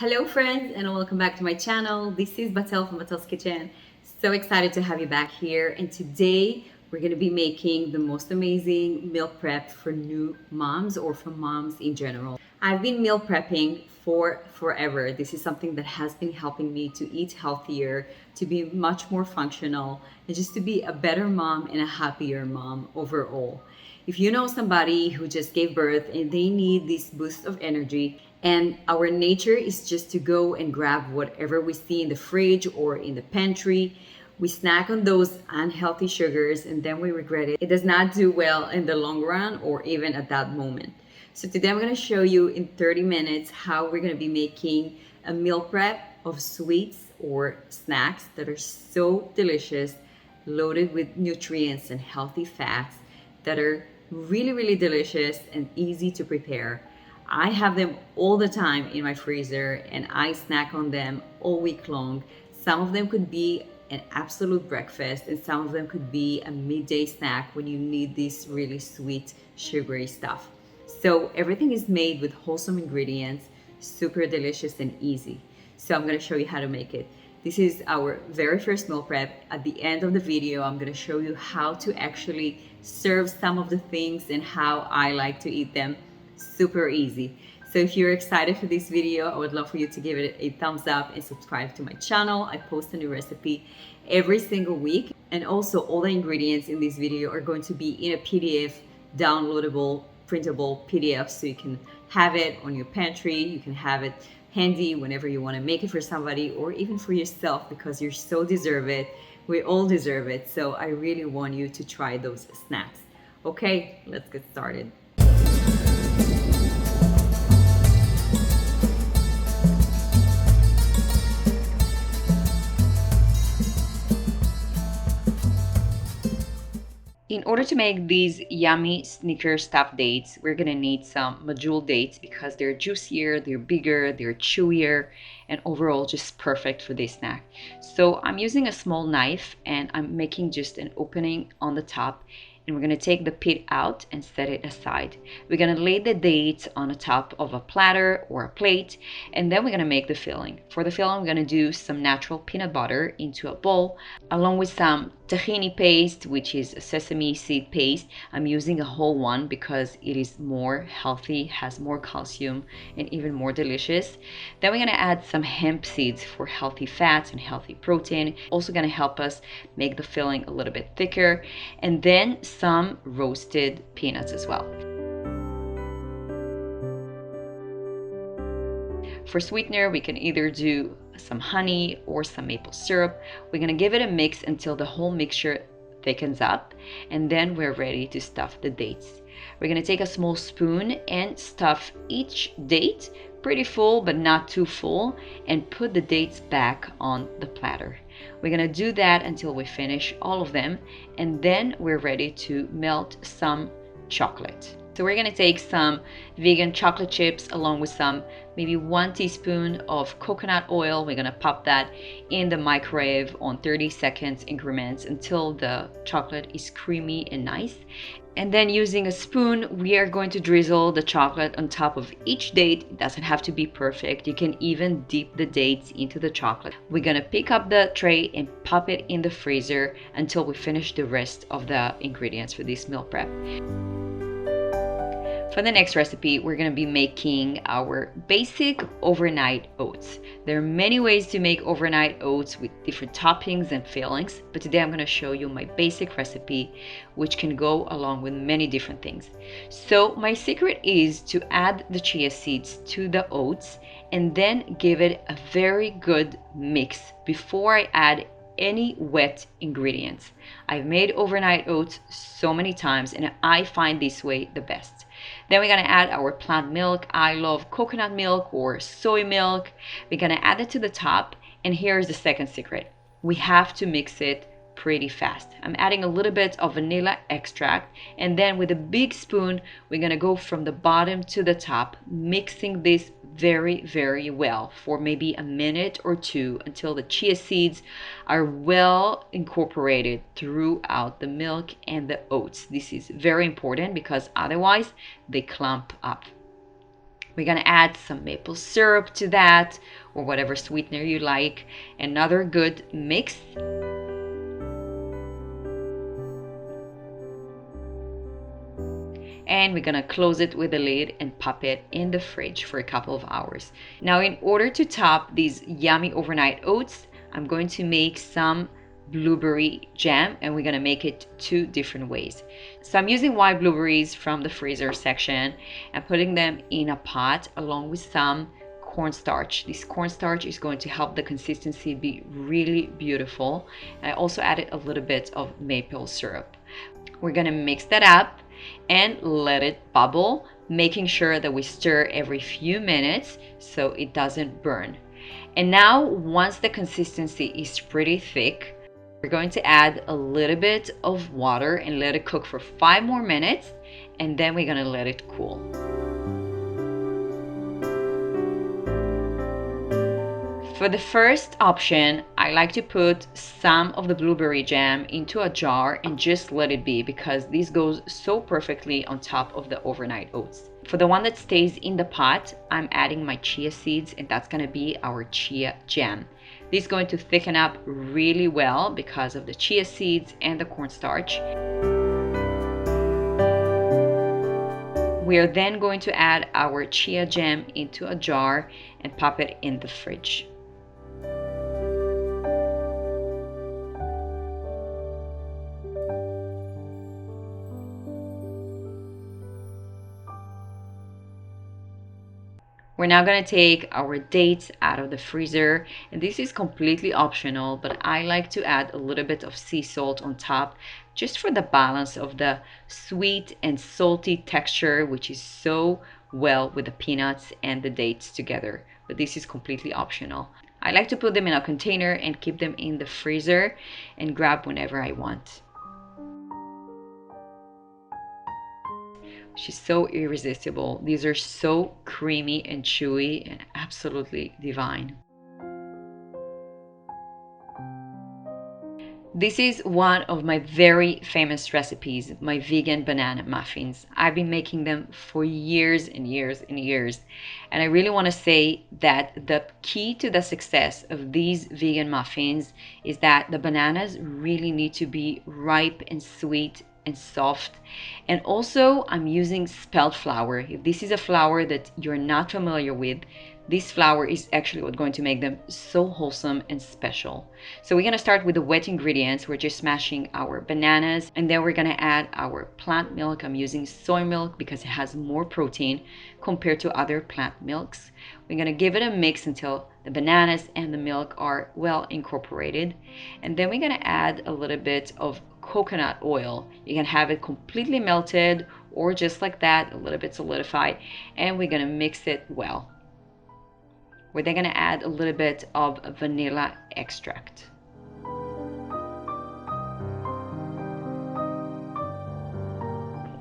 Hello friends and welcome back to my channel. This is Batel from Batel's Kitchen. So excited to have you back here, and today we're going to be making the most amazing meal prep for new moms or for moms in general. I've been meal prepping for forever. This is something that has been helping me to eat healthier, to be much more functional, and just to be a better mom and a happier mom overall. If you know somebody who just gave birth and they need this boost of energy, and our nature is just to go and grab whatever we see in the fridge or in the pantry, we snack on those unhealthy sugars and then we regret it. It does not do well in the long run or even at that moment. So today I'm going to show you in 30 minutes how we're going to be making a meal prep of sweets or snacks that are so delicious, loaded with nutrients and healthy fats that are really delicious and easy to prepare. I have them all the time in my freezer and I snack on them all week long. Some of them could be an absolute breakfast and some of them could be a midday snack when you need this really sweet, sugary stuff. So everything is made with wholesome ingredients, super delicious and easy. So I'm going to show you how to make it. This is our very first meal prep. At the end of the video, I'm going to show you how to actually serve some of the things and how I like to eat them. Super easy. So if you're excited for this video, I would love for you to give it a thumbs up and subscribe to my channel. I post a new recipe every single week. And also all the ingredients in this video are going to be in a PDF, downloadable, printable PDF, so you can have it on your pantry. You can have it handy whenever you want to make it for somebody or even for yourself, because you so deserve it. We all deserve it. So I really want you to try those snacks. Okay, let's get started. In order to make these yummy sneaker stuffed dates, we're gonna need some medjool dates because they're juicier, they're bigger, they're chewier, and overall just perfect for this snack. So I'm using a small knife and I'm making just an opening on the top, and we're gonna take the pit out and set it aside. We're gonna lay the dates on the top of a platter or a plate, and then we're gonna make the filling. For the filling, we're gonna do some natural peanut butter into a bowl, along with some tahini paste, which is a sesame seed paste. I'm using a whole one because it is more healthy, has more calcium, and even more delicious. Then we're gonna add some hemp seeds for healthy fats and healthy protein. Also gonna help us make the filling a little bit thicker. And then some roasted peanuts as well. For sweetener, we can either do some honey or some maple syrup. We're gonna give it a mix until the whole mixture thickens up, and then we're ready to stuff the dates. We're gonna take a small spoon and stuff each date pretty full but not too full, and put the dates back on the platter. We're gonna do that until we finish all of them, and then we're ready to melt some chocolate. So we're gonna take some vegan chocolate chips along with some, maybe 1 teaspoon of coconut oil. We're gonna pop that in the microwave on 30 seconds increments until the chocolate is creamy and nice. And then using a spoon, we are going to drizzle the chocolate on top of each date. It doesn't have to be perfect. You can even dip the dates into the chocolate. We're gonna pick up the tray and pop it in the freezer until we finish the rest of the ingredients for this meal prep. For the next recipe, we're going to be making our basic overnight oats. There are many ways to make overnight oats with different toppings and fillings, but today I'm going to show you my basic recipe, which can go along with many different things. So my secret is to add the chia seeds to the oats and then give it a very good mix before I add any wet ingredients. I've made overnight oats so many times and I find this way the best. Then we're gonna add our plant milk. I love coconut milk or soy milk. We're gonna add it to the top, and here's the second secret. We have to mix it pretty fast. I'm adding a little bit of vanilla extract, and then with a big spoon we're gonna go from the bottom to the top, mixing this very well for maybe a minute or two until the chia seeds are well incorporated throughout the milk and the oats. This is very important because otherwise they clump up. We're gonna add some maple syrup to that, or whatever sweetener you like. Another good mix. And we're gonna close it with a lid and pop it in the fridge for a couple of hours. Now, in order to top these yummy overnight oats, I'm going to make some blueberry jam, and we're gonna make it two different ways. So I'm using white blueberries from the freezer section and putting them in a pot along with some cornstarch. This cornstarch is going to help the consistency be really beautiful. And I also added a little bit of maple syrup. We're gonna mix that up and let it bubble, making sure that we stir every few minutes so it doesn't burn. And now, once the consistency is pretty thick, we're going to add a little bit of water and let it cook for 5 more minutes, and then we're gonna let it cool. For the first option, I like to put some of the blueberry jam into a jar and just let it be, because this goes so perfectly on top of the overnight oats. For the one that stays in the pot, I'm adding my chia seeds, and that's going to be our chia jam. This is going to thicken up really well because of the chia seeds and the cornstarch. We are then going to add our chia jam into a jar and pop it in the fridge. We're now going to take our dates out of the freezer, and this is completely optional, but I like to add a little bit of sea salt on top just for the balance of the sweet and salty texture, which is so well with the peanuts and the dates together. But this is completely optional. I like to put them in a container and keep them in the freezer and grab whenever I want. She's so irresistible. These are so creamy and chewy and absolutely divine. This is one of my very famous recipes, my vegan banana muffins. I've been making them for years and years and years. And I really want to say that the key to the success of these vegan muffins is that the bananas really need to be ripe and sweet and soft. And also, I'm using spelt flour. If this is a flour that you're not familiar with, this flour is actually what's going to make them so wholesome and special. So we're going to start with the wet ingredients. We're just smashing our bananas, and then we're going to add our plant milk. I'm using soy milk because it has more protein compared to other plant milks. We're going to give it a mix until the bananas and the milk are well incorporated. And then we're going to add a little bit of coconut oil. You can have it completely melted or just like that, a little bit solidified, and we're going to mix it well. We're then going to add a little bit of vanilla extract.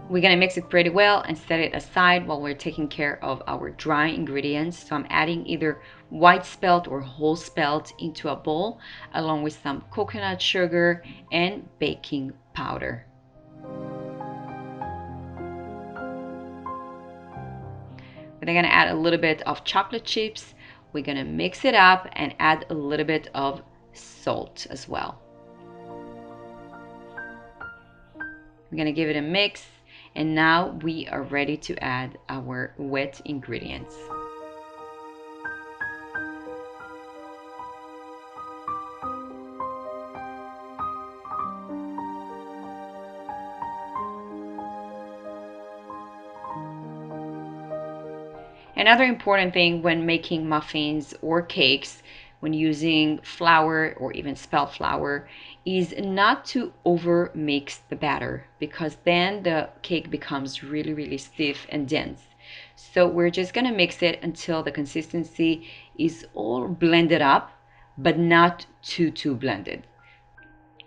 We're going to mix it pretty well and set it aside while we're taking care of our dry ingredients. So I'm adding either white spelt or whole spelt into a bowl, along with some coconut sugar and baking powder. We're then going to add a little bit of chocolate chips. We're going to mix it up and add a little bit of salt as well. We're going to give it a mix, and now we are ready to add our wet ingredients. Another important thing when making muffins or cakes, when using flour or even spelt flour, is not to over mix the batter, because then the cake becomes really, really stiff and dense. So we're just gonna mix it until the consistency is all blended up, but not too blended.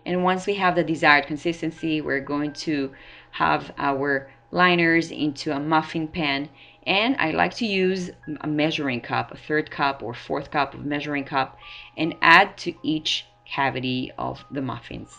And once we have the desired consistency, we're going to have our liners into a muffin pan. And I like to use a measuring cup, a third cup or fourth cup of measuring cup, and add to each cavity of the muffins.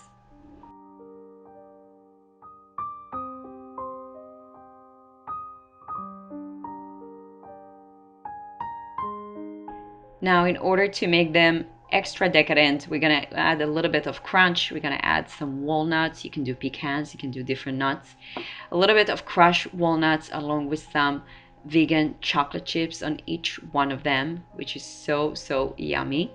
Now, in order to make them extra decadent, we're gonna add a little bit of crunch. We're gonna add some walnuts. You can do pecans, you can do different nuts. A little bit of crushed walnuts along with some vegan chocolate chips on each one of them, which is so yummy.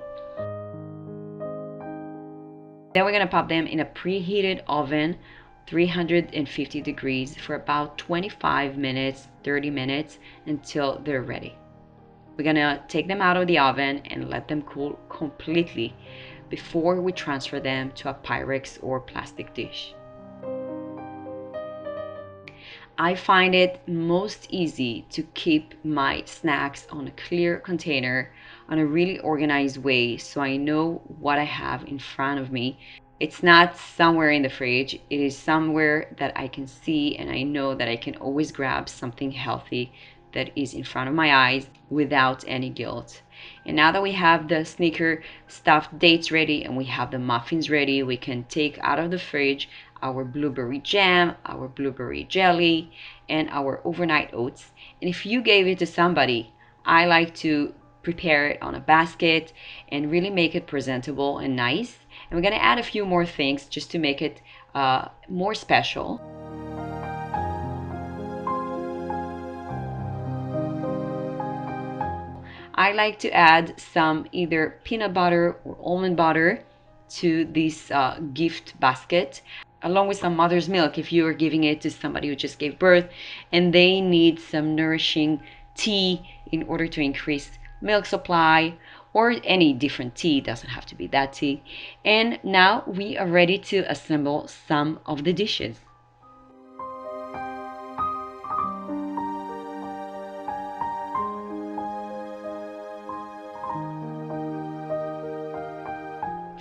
Then we're gonna pop them in a preheated oven, 350 degrees for about 25 minutes, 30 minutes until they're ready. We're gonna take them out of the oven and let them cool completely before we transfer them to a Pyrex or plastic dish. I find it most easy to keep my snacks on a clear container on a really organized way so I know what I have in front of me. It's not somewhere in the fridge, it is somewhere that I can see and I know that I can always grab something healthy that is in front of my eyes without any guilt. And now that we have the sneaker stuffed dates ready and we have the muffins ready, we can take out of the fridge our blueberry jam, our blueberry jelly, and our overnight oats. And if you gave it to somebody, I like to prepare it on a basket and really make it presentable and nice. And we're gonna add a few more things just to make it more special. I like to add some either peanut butter or almond butter to this gift basket, along with some mother's milk if you are giving it to somebody who just gave birth and they need some nourishing tea in order to increase milk supply, or any different tea, doesn't have to be that tea. And now we are ready to assemble some of the dishes.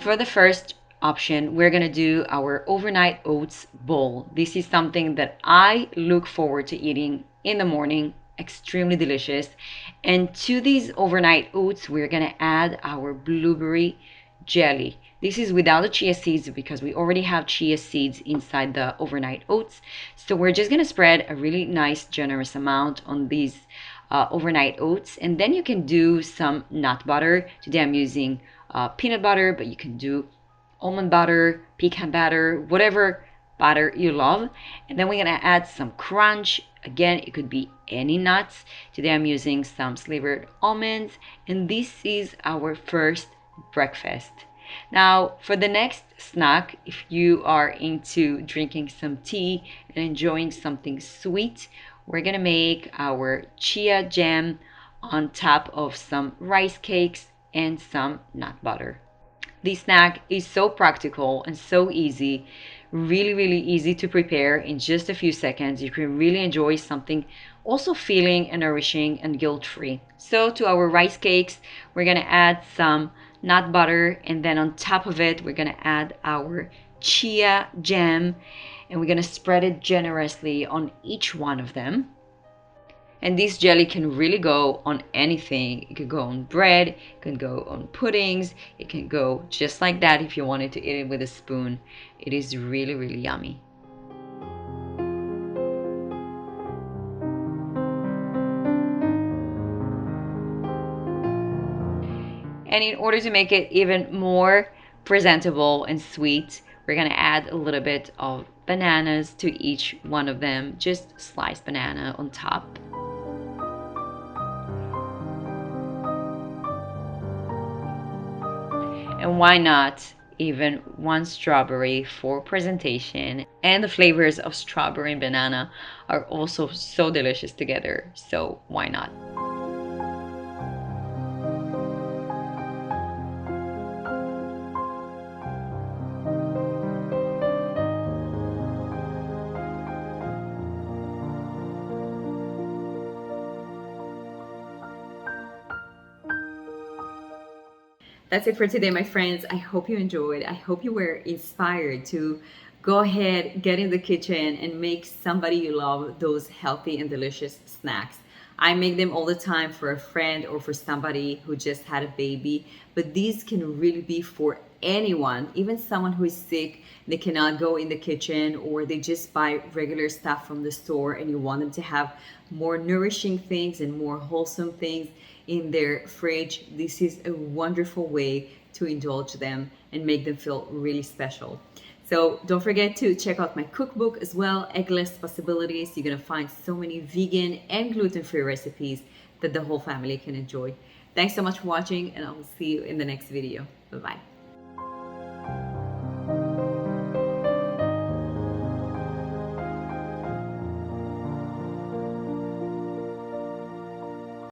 For the first option, we're gonna do our overnight oats bowl. This is something that I look forward to eating in the morning, extremely delicious. And to these overnight oats, we're gonna add our blueberry jelly. This is without the chia seeds because we already have chia seeds inside the overnight oats. So we're just gonna spread a really nice, generous amount on these overnight oats. And then you can do some nut butter. Today I'm using peanut butter, but you can do almond butter, pecan butter, whatever butter you love. And then we're gonna add some crunch. Again, it could be any nuts. Today I'm using some flavored almonds, and this is our first breakfast. Now, for the next snack, if you are into drinking some tea and enjoying something sweet, we're gonna make our chia jam on top of some rice cakes and some nut butter. This snack is so practical and so easy, really easy to prepare in just a few seconds. You can really enjoy something also filling and nourishing and guilt-free. So to our rice cakes, we're gonna add some nut butter, and then on top of it, we're gonna add our chia jam, and we're gonna spread it generously on each one of them. And this jelly can really go on anything. It could go on bread, it can go on puddings, it can go just like that if you wanted to eat it with a spoon. It is really yummy. And in order to make it even more presentable and sweet, we're gonna add a little bit of bananas to each one of them, just sliced banana on top. And why not even one strawberry for presentation? And the flavors of strawberry and banana are also so delicious together, so why not? That's it for today, my friends. I hope you enjoyed. I hope you were inspired to go ahead, get in the kitchen, and make somebody you love those healthy and delicious snacks. I make them all the time for a friend or for somebody who just had a baby, but these can really be for anyone, even someone who is sick, they cannot go in the kitchen, or they just buy regular stuff from the store and you want them to have more nourishing things and more wholesome things. in their fridge. This is a wonderful way to indulge them and make them feel really special. So don't forget to check out my cookbook as well, Eggless Possibilities. You're gonna find so many vegan and gluten-free recipes that the whole family can enjoy. Thanks so much for watching, and I'll see you in the next video. Bye-bye.